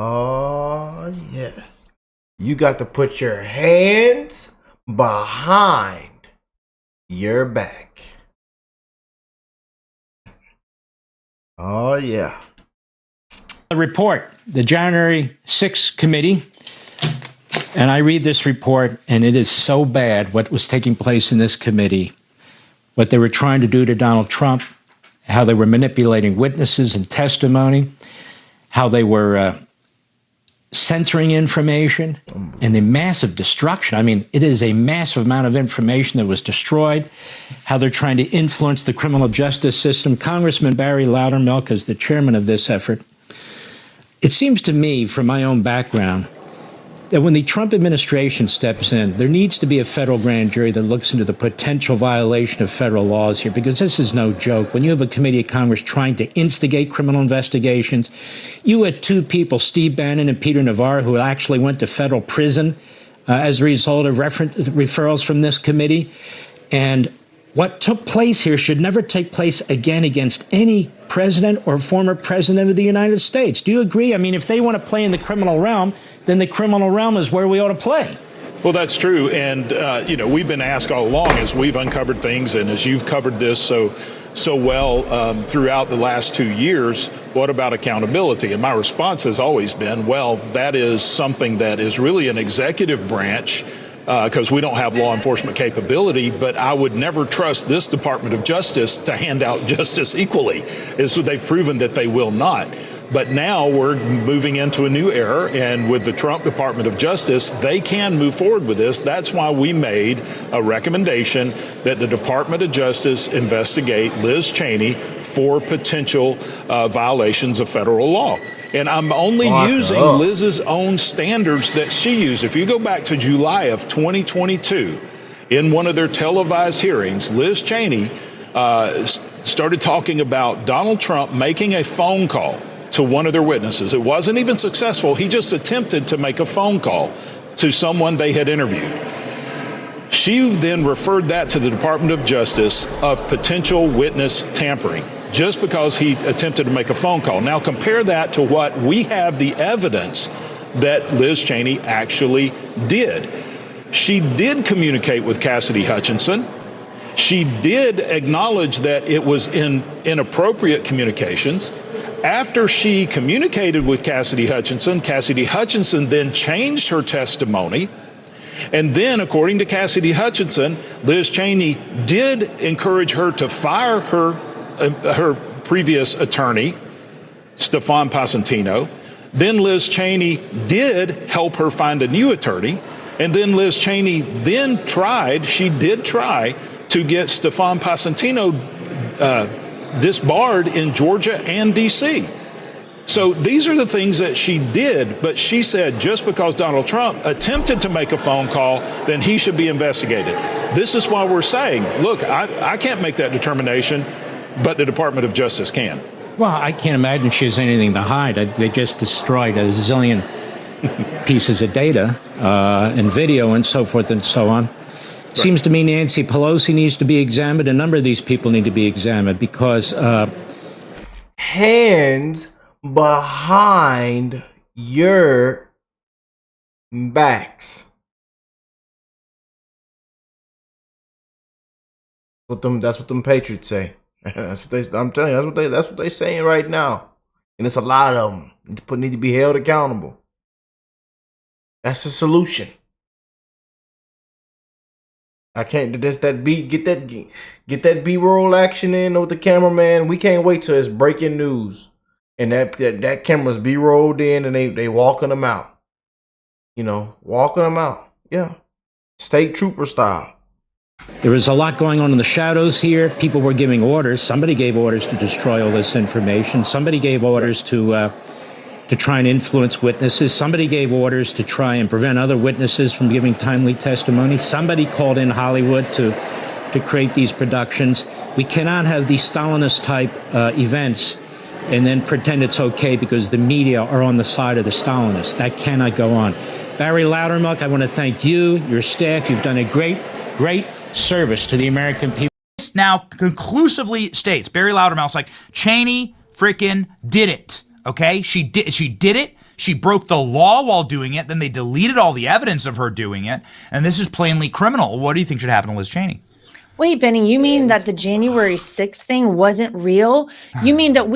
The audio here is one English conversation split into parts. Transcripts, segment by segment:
Oh, yeah. You got to put your hands behind your back. Oh, yeah. The report, the January 6th committee, and I read this report, and it is so bad what was taking place in this committee, what they were trying to do to Donald Trump, how they were manipulating witnesses and testimony, how they were censoring information, and the massive destruction. I mean, it is a massive amount of information that was destroyed, how they're trying to influence the criminal justice system. Congressman Barry Loudermilk is the chairman of this effort. It seems to me, from my own background, that when the Trump administration steps in, there needs to be a federal grand jury that looks into the potential violation of federal laws here, because this is no joke. When you have a committee of Congress trying to instigate criminal investigations, you had two people, Steve Bannon and Peter Navarro, who actually went to federal prison as a result of referrals from this committee. And what took place here should never take place again against any president or former president of the United States. Do you agree? I mean, if they want to play in the criminal realm, then the criminal realm is where we ought to play. Well, that's true. And, we've been asked all along as we've uncovered things and as you've covered this so well throughout the last 2 years, what about accountability? And my response has always been, well, that is something that is really an executive branch because we don't have law enforcement capability, but I would never trust this Department of Justice to hand out justice equally. They've proven that they will not. But now we're moving into a new era, and with the Trump Department of Justice, they can move forward with this. That's why we made a recommendation that the Department of Justice investigate Liz Cheney for potential violations of federal law. And I'm only using Liz's own standards that she used. If you go back to July of 2022, in one of their televised hearings, Liz Cheney started talking about Donald Trump making a phone call to one of their witnesses. It wasn't even successful. He just attempted to make a phone call to someone they had interviewed. She then referred that to the Department of Justice of potential witness tampering, just because he attempted to make a phone call. Now compare that to what we have the evidence that Liz Cheney actually did. She did communicate with Cassidy Hutchinson. She did acknowledge that it was inappropriate communications. After she communicated with Cassidy Hutchinson then changed her testimony. And then, according to Cassidy Hutchinson, Liz Cheney did encourage her to fire her previous attorney, Stefan Pasentino. Then Liz Cheney did help her find a new attorney. And then Liz Cheney did try to get Stefan Pasentino disbarred in Georgia and D.C. So these are the things that she did, but she said just because Donald Trump attempted to make a phone call, then he should be investigated. This is why we're saying, look, I can't make that determination, but the Department of Justice can. Well, I can't imagine she has anything to hide. They just destroyed a zillion pieces of data and video and so forth and so on. It seems to me Nancy Pelosi needs to be examined. A number of these people need to be examined because hands behind your backs. That's what them Patriots say. I'm telling you, that's what they saying right now. And it's a lot of them. Need to be held accountable. That's the solution. I can't get that B-roll action in with the cameraman. We can't wait till it's breaking news and that camera's B-rolled in and they walking them out. Walking them out. Yeah. State trooper style. There was a lot going on in the shadows here. People were giving orders. Somebody gave orders to destroy all this information. Somebody gave orders to try and influence witnesses. Somebody gave orders to try and prevent other witnesses from giving timely testimony. Somebody called in Hollywood to create these productions. We cannot have these Stalinist-type events and then pretend it's okay because the media are on the side of the Stalinists. That cannot go on. Barry Loudermilk, I want to thank you, your staff. You've done a great service to the American people. Now conclusively states, Barry Loudermilk's like, Cheney frickin' did it. Okay, she did it. She broke the law while doing it. Then they deleted all the evidence of her doing it. And this is plainly criminal. What do you think should happen to Liz Cheney? Wait, Benny, you mean that the January 6th thing wasn't real? You mean that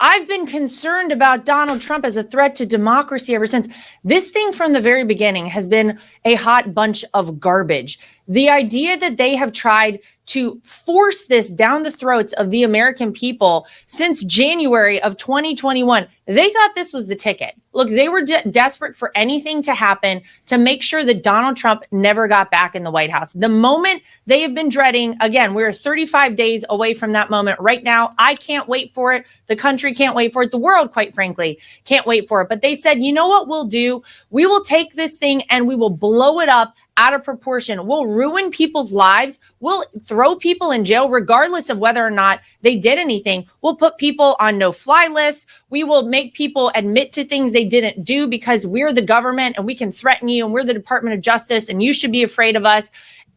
I've been concerned about Donald Trump as a threat to democracy ever since. This thing from the very beginning has been a hot bunch of garbage. The idea that they have tried to force this down the throats of the American people since January of 2021, they thought this was the ticket. Look, they were desperate for anything to happen to make sure that Donald Trump never got back in the White House. The moment they have been dreading, again, we're 35 days away from that moment right now. I can't wait for it. The country can't wait for it. The world, quite frankly, can't wait for it. But they said, you know what we'll do? We will take this thing and we will blow it up out of proportion. We'll ruin people's lives. We'll throw people in jail, regardless of whether or not they did anything. We'll put people on no-fly lists. We will make people admit to things they didn't do because we're the government and we can threaten you and we're the Department of Justice and you should be afraid of us.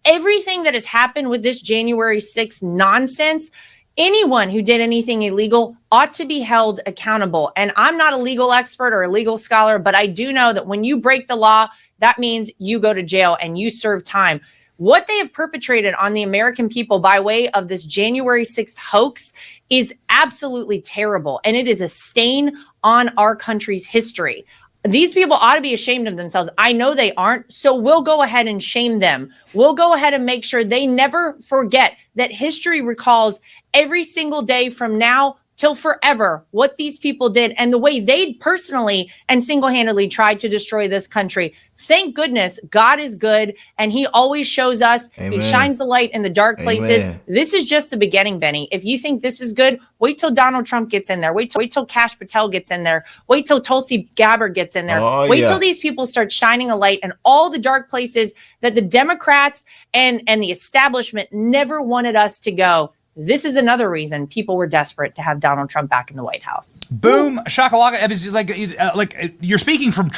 Everything that has happened with this January 6th nonsense, anyone who did anything illegal ought to be held accountable. And I'm not a legal expert or a legal scholar, but I do know that when you break the law, that means you go to jail and you serve time. What they have perpetrated on the American people by way of this January 6th hoax is absolutely terrible. And it is a stain on our country's history. These people ought to be ashamed of themselves. I know they aren't. So we'll go ahead and shame them. We'll go ahead and make sure they never forget that history recalls every single day from now till forever what these people did and the way they personally and single-handedly tried to destroy this country. Thank goodness God is good and he always shows us. Amen. He shines the light in the dark places. Amen. This is just the beginning, Benny. If you think this is good, wait till Donald Trump gets in there. Wait till Kash Patel gets in there. Wait till Tulsi Gabbard gets in there. Wait till these people start shining a light in all the dark places that the Democrats and the establishment never wanted us to go. This is another reason people were desperate to have Donald Trump back in the White House. Boom, shakalaka. Like you're speaking from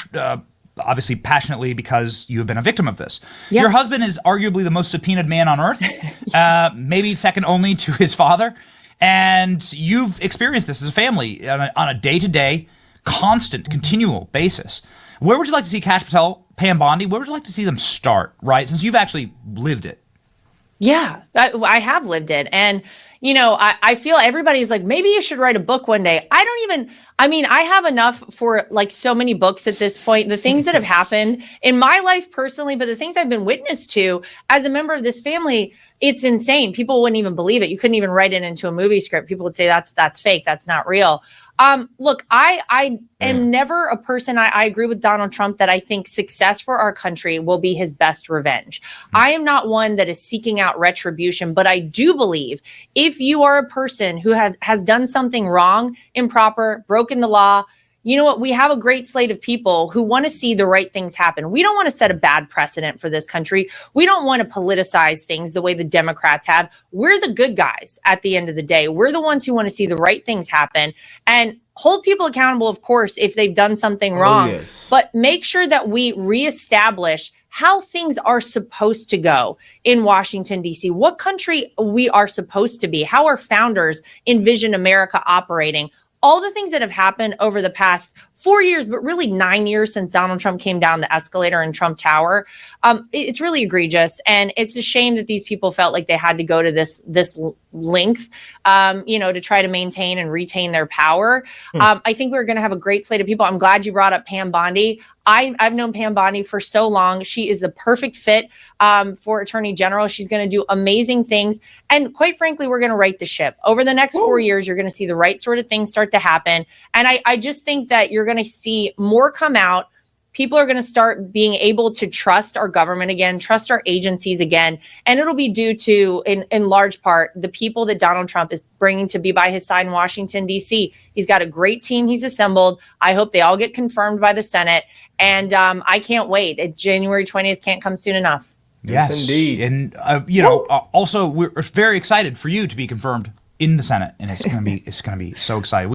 obviously passionately because you have been a victim of this. Yep. Your husband is arguably the most subpoenaed man on earth, maybe second only to his father. And you've experienced this as a family on a day-to-day, constant, continual basis. Where would you like to see Kash Patel, Pam Bondi? Where would you like to see them start, right? Since you've actually lived it. Yeah, I have lived it. And, you know, I feel everybody's like, maybe you should write a book one day. I have enough for like so many books at this point, the things that have happened in my life personally, but the things I've been witness to as a member of this family, it's insane. People wouldn't even believe it. You couldn't even write it into a movie script. People would say that's fake. That's not real. Look, I am never a person, I agree with Donald Trump that I think success for our country will be his best revenge. I am not one that is seeking out retribution, but I do believe if you are a person who has done something wrong, improper, broken the law, you know what? We have a great slate of people who want to see the right things happen. We don't want to set a bad precedent for this country. We don't want to politicize things the way the Democrats have. We're the good guys at the end of the day. We're the ones who want to see the right things happen and hold people accountable, of course, if they've done something wrong. Yes. But make sure that we reestablish how things are supposed to go in Washington, D.C., what country we are supposed to be, how our founders envision America operating. All the things that have happened over the past 4 years, but really 9 years since Donald Trump came down the escalator in Trump Tower, it's really egregious. And it's a shame that these people felt like they had to go to this length, to try to maintain and retain their power. I think we're going to have a great slate of people. I'm glad you brought up Pam Bondi. I've known Pam Bondi for so long. She is the perfect fit for Attorney General. She's going to do amazing things. And quite frankly, we're going to right the ship. Over the next 4 years, you're going to see the right sort of things start to happen. And I just think that you're going to see more come out. People are going to start being able to trust our government again, trust our agencies again. And it'll be due to, in large part, the people that Donald Trump is bringing to be by his side in Washington, D.C. He's got a great team he's assembled. I hope they all get confirmed by the Senate. And I can't wait. January 20th can't come soon enough. Yes, indeed. And, also, we're very excited for you to be confirmed in the Senate. And it's going to be so exciting.